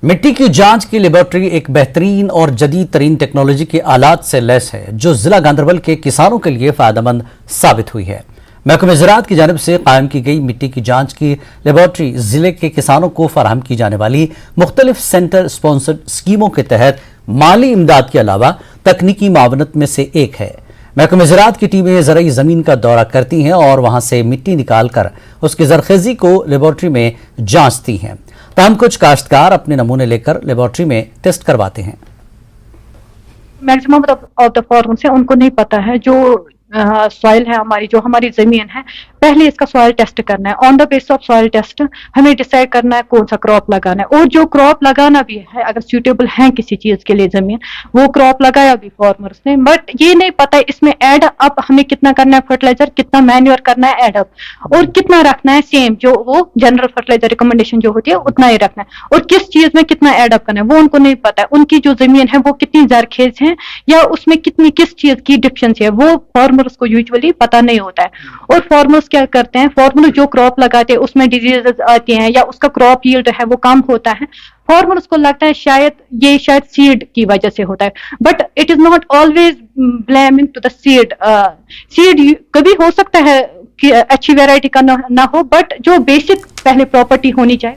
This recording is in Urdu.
مٹی کی جانچ کی لیبارٹری ایک بہترین اور جدید ترین ٹیکنالوجی کے آلات سے لیس ہے جو ضلع گاندربل کے کسانوں کے لیے فائدہ مند ثابت ہوئی ہے۔ محکمہ زراعت کی جانب سے قائم کی گئی مٹی کی جانچ کی لیبارٹری ضلع کے کسانوں کو فراہم کی جانے والی مختلف سینٹر سپانسرڈ اسکیموں کے تحت مالی امداد کے علاوہ تکنیکی معاونت میں سے ایک ہے۔ محکمہ زراعت کی ٹیمیں زرعی زمین کا دورہ کرتی ہیں اور وہاں سے مٹی نکال کر اس کی زرخیزی کو لیبارٹری میں جانچتی ہیں۔ تاہم کچھ کاشتکار اپنے نمونے لے کر لیبارٹری میں ٹیسٹ کرواتے ہیں۔ میکسیمم آف دا فارمرز ہیں ان کو نہیں پتا ہے جو سوائل ہے جو ہماری زمین ہے، پہلے اس کا سوائل ٹیسٹ کرنا ہے۔ آن دا بیس آف سوائل ٹیسٹ ہمیں ڈیسائیڈ کرنا ہے کون سا کراپ لگانا ہے، اور جو کراپ لگانا بھی ہے اگر سیوٹیبل ہے کسی چیز کے لیے زمین، وہ کراپ لگایا بھی فارمرز نے، بٹ یہ نہیں پتا اس میں ایڈ اپ ہمیں کتنا کرنا ہے فرٹیلائزر، کتنا مینیور کرنا ہے ایڈ اپ، اور کتنا رکھنا ہے سیم جو وہ جنرل فرٹیلائزر ریکمنڈیشن جو ہوتی ہے اتنا ہی رکھنا ہے، اور کس چیز میں کتنا ایڈ اپ کرنا ہے وہ ان کو نہیں پتا ہے۔ ان کی جو زمین ہے وہ کتنی زرخیز ہے یا اس میں کتنی کس چیز کی ڈیفیشنسی ہے وہ فارمرز کو یوزولی پتا نہیں ہوتا ہے۔ اور فارمرز کیا کرتے ہیں، فارمر جو کراپ لگاتے ہیں اس میں ڈیزیز آتی ہیں یا اس کا کراپ ییلڈ ہے وہ کم ہوتا ہے، فارمرز کو لگتا ہے شاید سیڈ کی وجہ سے ہوتا ہے، but it is not always blaming to the seed. Seed کبھی ہو سکتا ہے کہ اچھی ویرائٹی کا نہ ہو، بٹ جو بیسک پہلے پراپرٹی ہونی چاہیے